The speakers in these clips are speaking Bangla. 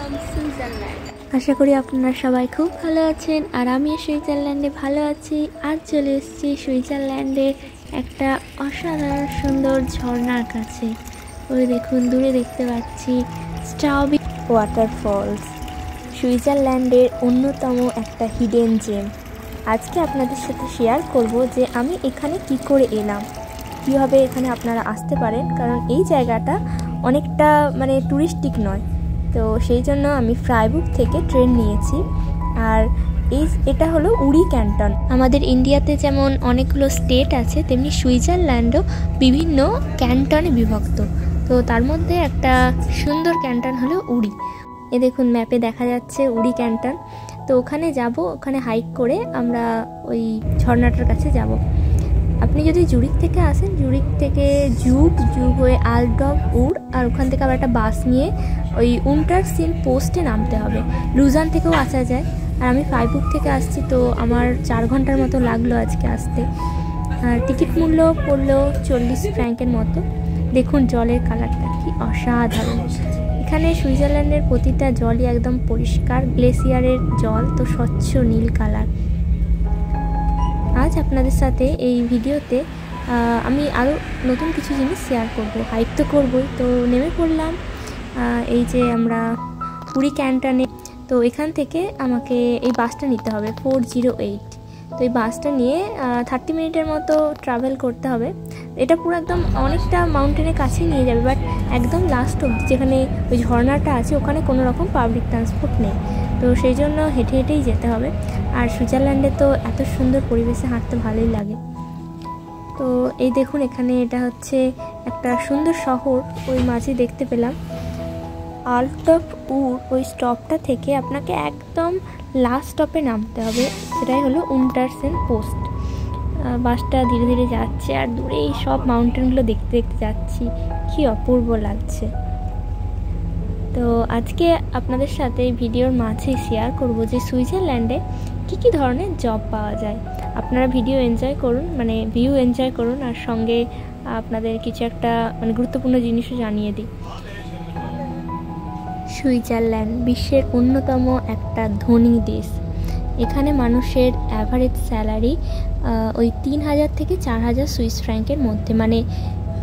Welcome Switzerland. আশা করি আপনারা সবাই খুব ভালো আছেন আর আমি সুইজারল্যান্ডে ভালো আছি। আজ চলে এসেছি সুইজারল্যান্ডের একটা অসাধারণ সুন্দর ঝর্ণার কাছে। ওই দেখুন দূরে দেখতে পাচ্ছি স্ট্রাউবি ওয়াটারফলস, সুইজারল্যান্ডের অন্যতম একটা হিডেন জেম। আজকে আপনাদের সাথে শেয়ার করব যে আমি এখানে কি করে এলাম, কীভাবে এখানে আপনারা আসতে পারেন, কারণ এই জায়গাটা অনেকটা টুরিস্টিক নয়। তো সেই জন্য আমি ফ্রাইবুর্গ থেকে ট্রেন নিয়েছি। আর এটা হলো উরি ক্যান্টন। আমাদের ইন্ডিয়াতে যেমন অনেকগুলো স্টেট আছে, তেমনি সুইজারল্যান্ডও বিভিন্ন ক্যান্টনে বিভক্ত। তো তার মধ্যে একটা সুন্দর ক্যান্টন হলো উরি। এ দেখুন ম্যাপে দেখা যাচ্ছে উরি ক্যান্টন। তো ওখানে যাব, ওখানে হাইক করে আমরা ওই ঝর্ণাটার কাছে যাব। আপনি যদি জুরিক থেকে আসেন, জুরিক থেকে জুগ হয়ে আলডব উড, আর ওখান থেকে আবার একটা বাস নিয়ে ওই উন্টারসিন পোস্টে নামতে হবে। লুজান থেকেও আসা যায়। আর আমি ফ্রাইবুর্গ থেকে আসছি, তো আমার 4 ঘন্টার মতো লাগলো আজকে আসতে। আর টিকিট মূল্য পড়লো 40 ফ্র্যাঙ্কের মতো। দেখুন জলের কালারটা কি অসাধারণ। এখানে সুইজারল্যান্ডের প্রতিটা জলই একদম পরিষ্কার, গ্লেসিয়ারের জল, তো স্বচ্ছ নীল কালার। আজ আপনাদের সাথে এই ভিডিওতে আমি আরও নতুন কিছু জিনিস শেয়ার করব। হাইক তো করবই, তো নেমে পড়লাম এই যে আমরা উরি ক্যান্টনে। তো এখান থেকে আমাকে এই বাসটা নিতে হবে 408। তো এই বাসটা নিয়ে 30 মিনিটের মতো ট্রাভেল করতে হবে। এটা পুরো একদম অনেকটা মাউন্টেনের কাছে নিয়ে যাবে, বাট একদম লাস্ট অবধি যেখানে ওই ঝর্ণাটা আছে ওখানে কোনো রকম পাবলিক ট্রান্সপোর্ট নেই। তো সেই জন্য হেঁটে হেঁটেই যেতে হবে। আর সুইজারল্যান্ডে তো এত সুন্দর পরিবেশে হাঁটতে ভালোই লাগে। তো এই দেখুন এখানে এটা হচ্ছে একটা সুন্দর শহর, ওই মাঝে দেখতে পেলাম আলডব উড। ওই স্টপটা থেকে আপনাকে একদম লাস্ট স্টপে নামতে হবে, সেটাই হলো উন্টারসেন পোস্ট। বাসটা ধীরে ধীরে যাচ্ছে আর দূরে এই সব মাউন্টেনগুলো দেখতে দেখতে যাচ্ছি, কি অপূর্ব লাগছে। তো আজকে আপনাদের সাথে ভিডিওর মাঝে শেয়ার করব যে সুইজারল্যান্ডে কী কী ধরনের জব পাওয়া যায়। আপনারা ভিডিও এনজয় করুন, ভিউ এনজয় করুন, আর সঙ্গে আপনাদের কিছু একটা গুরুত্বপূর্ণ জিনিসও জানিয়ে দিই। সুইজারল্যান্ড বিশ্বের অন্যতম একটা ধনী দেশ। এখানে মানুষের অ্যাভারেজ স্যালারি ওই 3000 থেকে 4000 সুইস ফ্র্যাঙ্কের মধ্যে,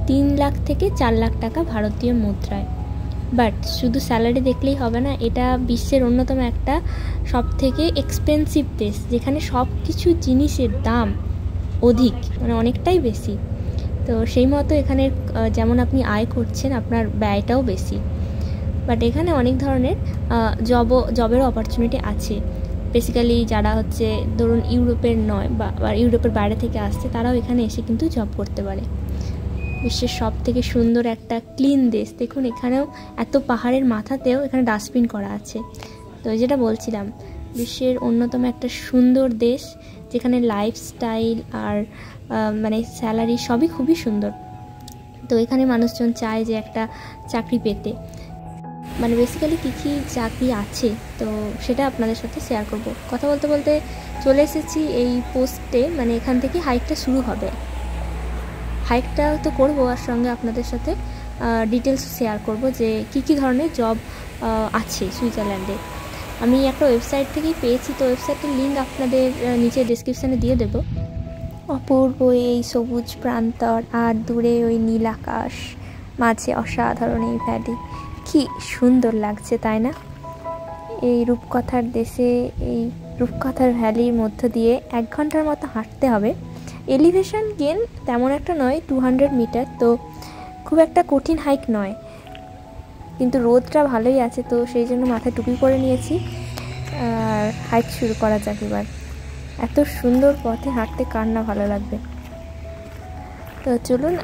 3 লাখ থেকে 4 লাখ টাকা ভারতীয় মুদ্রায়। বাট শুধু স্যালারি দেখলেই হবে না, এটা বিশ্বের অন্যতম একটা সবথেকে এক্সপেন্সিভ দেশ, যেখানে সব কিছু জিনিসের দাম অধিক, অনেকটাই বেশি। তো সেই মতো এখানে যেমন আপনি আয় করছেন, আপনার ব্যয়টাও বেশি। বাট এখানে অনেক ধরনের জবের অপরচুনিটি আছে। বেসিক্যালি যারা হচ্ছে ধরুন ইউরোপের নয় বা ইউরোপের বাইরে থেকে আসছে, তারাও এখানে এসে কিন্তু জব করতে পারে। বিশ্বের সব থেকে সুন্দর একটা ক্লিন দেশ। দেখুন এখানেও এত পাহাড়ের মাথাতেও এখানে ডাস্টবিন করা আছে। তো যেটা বলছিলাম, বিশ্বের অন্যতম একটা সুন্দর দেশ, যেখানে লাইফস্টাইল আর স্যালারি সবই খুবই সুন্দর। তো এখানে মানুষজন চায় যে একটা চাকরি পেতে। বেসিক্যালি কী কী চাকরি আছে, তো সেটা আপনাদের সাথে শেয়ার করব। কথা বলতে বলতে চলে এসেছি এই পোস্টে, এখান থেকে হাইকটা শুরু হবে। হাইকটা তো করবো, আর সঙ্গে আপনাদের সাথে ডিটেলস শেয়ার করব যে কী কী ধরনের জব আছে সুইজারল্যান্ডে। আমি একটা ওয়েবসাইট থেকেই পেয়েছি, তো ওয়েবসাইটের লিঙ্ক আপনাদের নিচে ডেসক্রিপশানে দিয়ে দেবো। অপূর্ব এই সবুজ প্রান্তর আর দূরে ওই নীল আকাশ, মাঝে অসাধারণ এই ভ্যালি, কি সুন্দর লাগছে তাই না? এই রূপকথার দেশে, এই রূপকথার ভ্যালির মধ্য দিয়ে 1 ঘন্টার মতো হাঁটতে হবে। এলিভেশন গেন তেমন একটা নয়, 200 মিটার, তো খুব একটা কঠিন হাইক নয়, কিন্তু রোদটা ভালোই আছে, তো সেই জন্য মাথায় টুপি পরে নিয়েছি। আর হাইক শুরু করা যাক এবার। এত সুন্দর পথে হাঁটতে কার না ভালো লাগবে। তো চলুন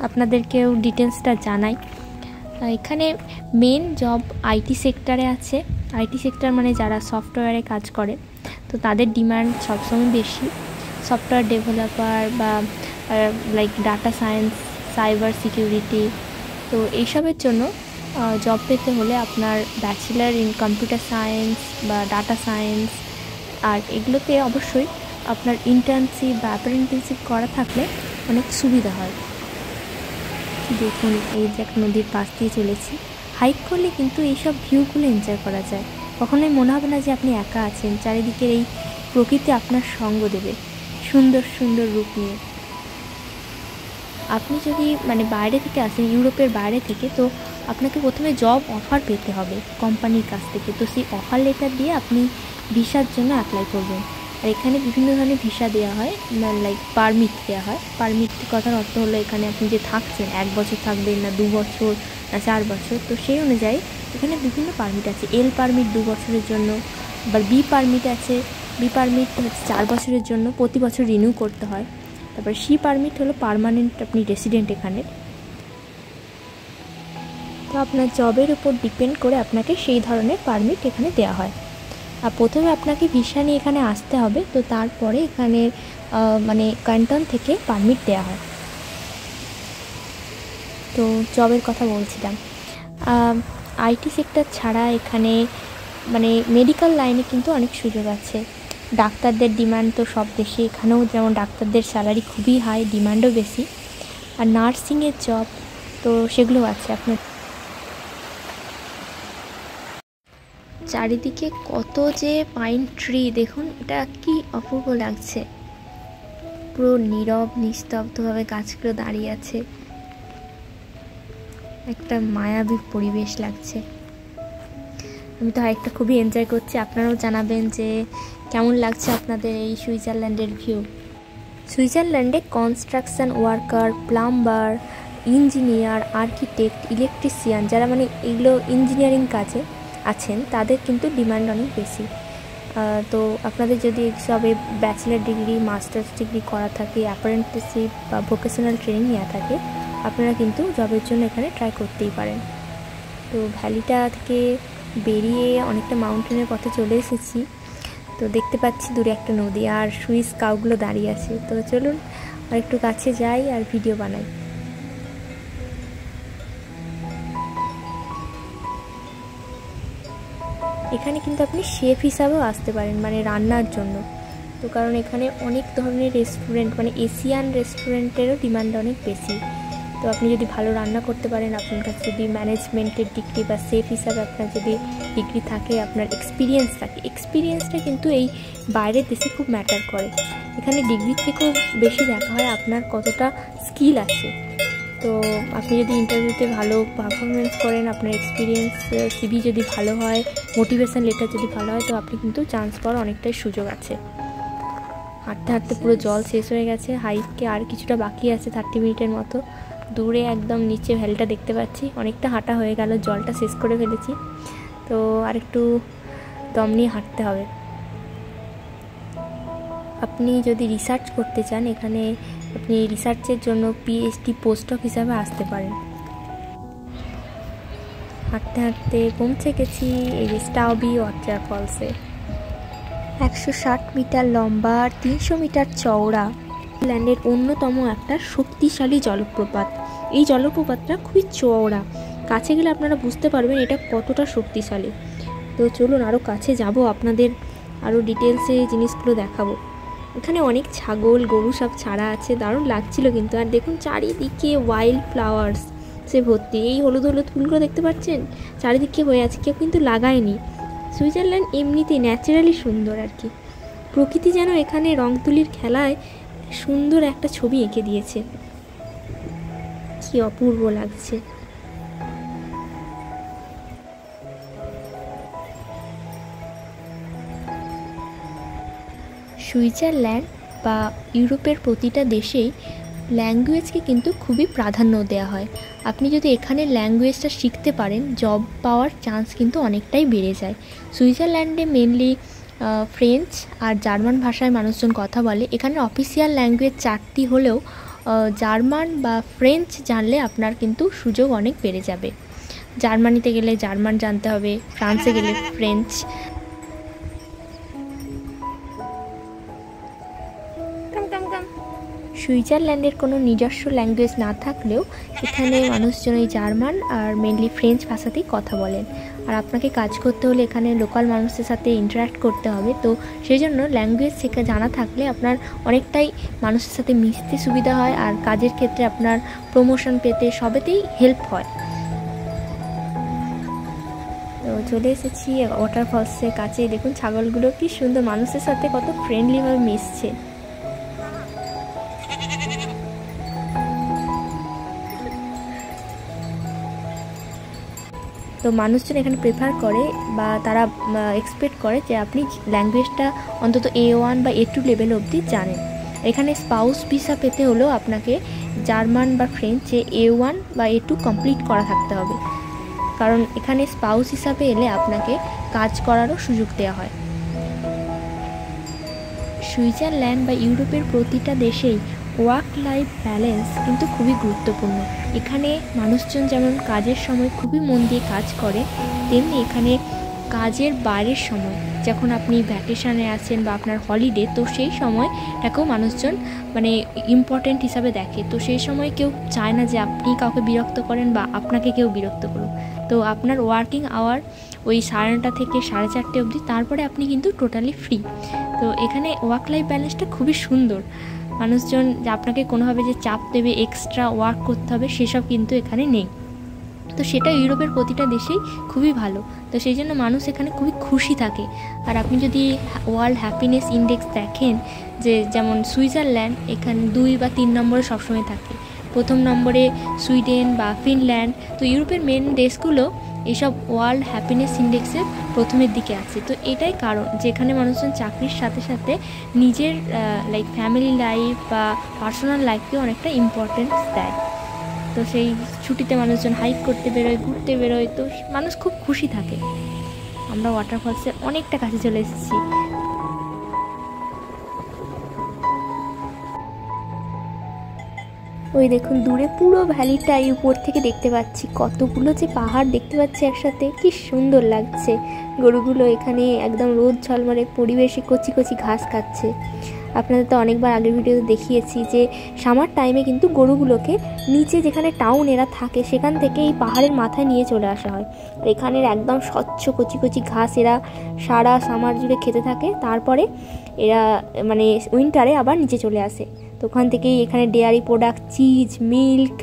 আপনাদেরকেও ডিটেলসটা জানাই। এখানে মেন জব আইটি সেক্টরে আছে। আইটি সেক্টর যারা সফটওয়্যারে কাজ করে, তো তাদের ডিমান্ড সবসময় বেশি। সফটওয়্যার ডেভেলপার বা ডাটা সায়েন্স, সাইবার সিকিউরিটি, তো এইসবের জন্য জব পেতে হলে আপনার ব্যাচেলার ইন কম্পিউটার সায়েন্স বা ডাটা সায়েন্স, আর এগুলোতে অবশ্যই আপনার ইন্টার্নশিপ বা অ্যাপ্রেন্টিসশিপ করা থাকলে অনেক সুবিধা হয়। দেখুন এই যে এক নদীর পাশ দিয়ে চলেছি, হাইক করলে কিন্তু এইসব ভিউগুলো এনজয় করা যায়। কখনোই মনে হবে না যে আপনি একা আছেন, চারিদিকের এই প্রকৃতি আপনার সঙ্গ দেবে সুন্দর সুন্দর রূপ নিয়ে। আপনি যদি বাইরে থেকে আসেন, ইউরোপের বাইরে থেকে, তো আপনাকে প্রথমে জব অফার পেতে হবে কোম্পানির কাছ থেকে। তো সেই অফার লেটার দিয়ে আপনি ভিসার জন্য অ্যাপ্লাই করবেন। আর এখানে বিভিন্ন ধরনের ভিসা দেওয়া হয়, লাইক পারমিট দেওয়া হয়। পারমিট কথার অর্থ হলো এখানে আপনি যে থাকছেন 1 বছর থাকবেন না 2 বছর না 4 বছর, তো সেই অনুযায়ী এখানে বিভিন্ন পারমিট আছে। এল পারমিট 2 বছরের জন্য, আবার বি পারমিট আছে। বি পারমিট হচ্ছে 4 বছরের জন্য, প্রতি বছর রিনিউ করতে হয়। তারপর সি পারমিট হলো পার্মানেন্ট, আপনি রেসিডেন্ট এখানে। তো আপনার জবের উপর ডিপেন্ড করে আপনাকে সেই ধরনের পারমিট এখানে দেওয়া হয়। আর প্রথমে আপনাকে ভিসা নিয়ে এখানে আসতে হবে, তো তারপরে এখানে ক্যান্টন থেকে পারমিট দেওয়া হয়। তো জবের কথা বলছিলাম, আইটি সেক্টর ছাড়া এখানে মেডিকেল লাইনে কিন্তু অনেক সুযোগ আছে। ডাক্তারদের ডিমান্ড তো সব দেশে, এখানেও যেমন ডাক্তারদের স্যালারি খুবই হাই, ডিমান্ডও বেশি। আর নার্সিংয়ের জব তো সেগুলো আছে আপনার। চারিদিকে কত যে পাইন ট্রি, দেখুন এটা কি অপূর্ব লাগছে। পুরো নীরব নিস্তব্ধভাবে গাছগুলো দাঁড়িয়ে আছে, একটা মায়াবী পরিবেশ লাগছে। আমি তো একটা খুবই এনজয় করছি। আপনারাও জানাবেন যে কেমন লাগছে আপনাদের এই সুইজারল্যান্ডের ভিউ। সুইজারল্যান্ডে construction worker, plumber, engineer, architect, electrician, যারা এগুলো ইঞ্জিনিয়ারিং কাজে আছেন, তাদের কিন্তু ডিমান্ড অনেক বেশি। তো আপনাদের যদি সবে ব্যাচেলার ডিগ্রি, মাস্টার্স ডিগ্রি করা থাকে, অ্যাপ্রেন্টিসশিপ বা ভোকেশনাল ট্রেনিং নেওয়া থাকে, আপনারা কিন্তু জবের জন্য এখানে ট্রাই করতেই পারেন। তো ভ্যালিটা থেকে বেরিয়ে অনেকটা মাউন্টেনের পথে চলে এসেছি। তো দেখতে পাচ্ছি দূরে একটা নদী, আর সুইস কাউগুলো দাঁড়িয়ে আছে। তো চলুন আর একটু কাছে যাই আর ভিডিও বানাই। এখানে কিন্তু আপনি শেফ হিসাবেও আসতে পারেন, রান্নার জন্য। তো কারণ এখানে অনেক ধরনের রেস্টুরেন্ট, এশিয়ান রেস্টুরেন্টেরও ডিমান্ড অনেক বেশি। তো আপনি যদি ভালো রান্না করতে পারেন, আপনার কাছে যদি ম্যানেজমেন্টের ডিগ্রি বা শেফ হিসাবে আপনার যদি ডিগ্রি থাকে, আপনার এক্সপিরিয়েন্স থাকে, এক্সপিরিয়েন্সটা কিন্তু এই বাইরের দেশে খুব ম্যাটার করে। এখানে ডিগ্রির থেকেও বেশি দেখা হয় আপনার কতটা স্কিল আছে। তো আপনি যদি ইন্টারভিউতে ভালো পারফরমেন্স করেন, আপনার এক্সপিরিয়েন্স সিভি যদি ভালো হয়, মোটিভেশন লেটার যদি ভালো হয়, তো আপনি কিন্তু চান্স পাওয়ার অনেকটাই সুযোগ আছে। হাঁটতে হাঁটতে পুরো জল শেষ হয়ে গেছে, হাইটকে আর কিছুটা বাকি আছে 30 মিনিটের মতো। দূরে একদম নিচে ভ্যালিটা দেখতে পাচ্ছি। অনেকটা হাঁটা হয়ে গেল, জলটা শেষ করে ফেলেছি। তো আর একটু দম নিয়ে হাঁটতে হবে। আপনি যদি রিসার্চ করতে চান, এখানে আপনি রিসার্চের জন্য পিএইচডি পোস্টডক হিসাবে আসতে পারেন। হাঁটতে হাঁটতে পৌঁছে গেছি এই যে স্টাউবি ওয়াটারফলসে। 160 মিটার লম্বা, 300 মিটার চওড়া, ল্যান্ডের অন্যতম একটা শক্তিশালী জলপ্রপাত। এই জলপ্রপাতটা খুবই চওড়া, কাছে গেলে আপনারা বুঝতে পারবেন এটা কতটা শক্তিশালী। তো চলুন আরও কাছে যাব, আপনাদের আরও ডিটেলসে এই জিনিসগুলো দেখাবো। এখানে অনেক ছাগল গরু সব ছাড়া আছে, দারুণ লাগছিল কিন্তু। আর দেখুন চারিদিকে ওয়াইল্ড ফ্লাওয়ার্স সে ভর্তি। এই হলুদ হলুদ ফুলগুলো দেখতে পাচ্ছেন চারিদিকে হয়ে আছে, কেউ কিন্তু লাগায়নি। সুইজারল্যান্ড এমনিতেই ন্যাচারালি সুন্দর আর কি। প্রকৃতি যেন এখানে রং তুলির খেলায় সুন্দর একটা ছবি এঁকে দিয়েছে, কি অপূর্ব লাগছে। সুইজারল্যান্ড বা ইউরোপের প্রতিটা দেশেই ল্যাঙ্গুয়েজকে কিন্তু খুবই প্রাধান্য দেওয়া হয়। আপনি যদি এখানে ল্যাঙ্গুয়েজটা শিখতে পারেন, জব পাওয়ার চান্স কিন্তু অনেকটাই বেড়ে যায়। সুইজারল্যান্ডে মেনলি ফ্রেঞ্চ আর জার্মান ভাষায় মানুষজন কথা বলে। এখানে অফিসিয়াল ল্যাঙ্গুয়েজ 4টি হলেও জার্মান বা ফ্রেঞ্চ জানলে আপনার কিন্তু সুযোগ অনেক বেড়ে যাবে। জার্মানিতে গেলে জার্মান জানতে হবে, ফ্রান্সে গেলে ফ্রেঞ্চ। সুইজারল্যান্ডের কোনো নিজস্ব ল্যাঙ্গুয়েজ না থাকলেও এখানে মানুষজন এই জার্মান আর মেনলি ফ্রেঞ্চ ভাষাতেই কথা বলেন। আর আপনাকে কাজ করতে হলে এখানে লোকাল মানুষদের সাথে ইন্টারাক্ট করতে হবে। তো সেই জন্য ল্যাঙ্গুয়েজ শেখা জানা থাকলে আপনার অনেকটাই মানুষের সাথে মিশতে সুবিধা হয়, আর কাজের ক্ষেত্রে আপনার প্রমোশন পেতে সবেতেই হেল্প হয়। তো চলে এসেছি ওয়াটারফলসের কাছে। দেখুন ছাগলগুলো কি সুন্দর মানুষের সাথে কত ফ্রেন্ডলিভাবে মিশছে। তো মানুষজন এখানে প্রেফার করে বা তারা এক্সপেক্ট করে যে আপনি ল্যাঙ্গুয়েজটা অন্তত A1 বা A2 লেভেল অবধি জানেন। এখানে স্পাউস ভিসা পেতে হলেও আপনাকে জার্মান বা ফ্রেঞ্চে A1 বা A2 কমপ্লিট করা থাকতে হবে, কারণ এখানে স্পাউস হিসাবে এলে আপনাকে কাজ করারও সুযোগ দেওয়া হয়। সুইজারল্যান্ড বা ইউরোপের প্রতিটা দেশেই ওয়ার্ক লাইফ ব্যালেন্স কিন্তু খুবই গুরুত্বপূর্ণ। এখানে মানুষজন যেমন কাজের সময় খুবই মন দিয়ে কাজ করে, তেমনি এখানে কাজের বাইরের সময় যখন আপনি ভ্যাকেশানে আছেন বা আপনার হলিডে, তো সেই সময়টাকেও মানুষজন মানে ইম্পর্ট্যান্ট হিসাবে দেখে। তো সেই সময় কেউ চায় না যে আপনি কাউকে বিরক্ত করেন বা আপনাকে কেউ বিরক্ত করুন। তো আপনার ওয়ার্কিং আওয়ার ওই 9:30 থেকে 4:30 অবধি, তারপরে আপনি কিন্তু টোটালি ফ্রি। তো এখানে ওয়ার্ক লাইফ ব্যালেন্সটা খুবই সুন্দর। মানুষজন যে আপনাকে কোনোভাবে যে চাপ দেবে এক্সট্রা ওয়ার্ক করতে হবে সেসব কিন্তু এখানে নেই। তো সেটা ইউরোপের প্রতিটা দেশেই খুবই ভালো। তো সেই জন্য মানুষ এখানে খুবই খুশি থাকে। আর আপনি যদি ওয়ার্ল্ড হ্যাপিনেস ইন্ডেক্স দেখেন, যে যেমন সুইজারল্যান্ড এখানে 2 বা 3 নম্বরে সবসময় থাকে, 1ম নম্বরে সুইডেন বা ফিনল্যান্ড। তো ইউরোপের মেন দেশগুলো এইসব ওয়ার্ল্ড হ্যাপিনেস ইন্ডেক্সের প্রথমের দিকে আছে। তো এটাই কারণ যেখানে মানুষজন চাকরির সাথে সাথে নিজের লাইক ফ্যামিলি লাইফ বা পার্সোনাল লাইফকেও অনেকটা ইম্পর্টেন্স দেয়। তো সেই ছুটিতে মানুষজন হাইক করতে বেরোয়, ঘুরতে বেরোয়, তো মানুষ খুব খুশি থাকে। আমরা ওয়াটারফলসের অনেকটা কাছে চলে এসেছি। ওই দেখুন দূরে পুরো ভ্যালিটাই উপর থেকে দেখতে পাচ্ছি, কতগুলো যে পাহাড় দেখতে পাচ্ছি একসাথে, কি সুন্দর লাগছে। গরুগুলো এখানে একদম রোদ ঝলমলে পরিবেশে কচি কচি ঘাস খাচ্ছে। আপনাদের তো অনেকবার আগের ভিডিওতে দেখিয়েছি যে সামার টাইমে কিন্তু গরুগুলোকে নিচে যেখানে টাউন এরা থাকে সেখান থেকে এই পাহাড়ের মাথায় নিয়ে চলে আসা হয়। আর এখানের একদম স্বচ্ছ কচি কচি ঘাস এরা সারা সামার জুড়ে খেতে থাকে, তারপরে এরা মানে উইন্টারে আবার নিচে চলে আসে। তো ওখান থেকেই এখানে dairy product, cheese, milk,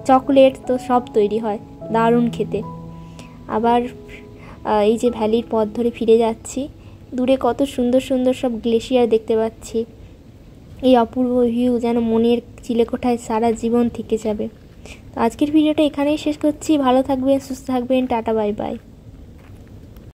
chocolate তো সব তৈরি হয়, দারুণ খেতে। আবার এই যে ভ্যালির পথ ধরে ফিরে যাচ্ছি, দূরে কত সুন্দর সুন্দর সব গ্লেশিয়ার দেখতে পাচ্ছি। এই অপূর্ব ভিউ যেন মনের চিলেকোঠায় সারা জীবন থেকে যাবে। তো আজকের ভিডিওটা এখানেই শেষ করছি। ভালো থাকবেন, সুস্থ থাকবেন, টাটা, বাই বাই।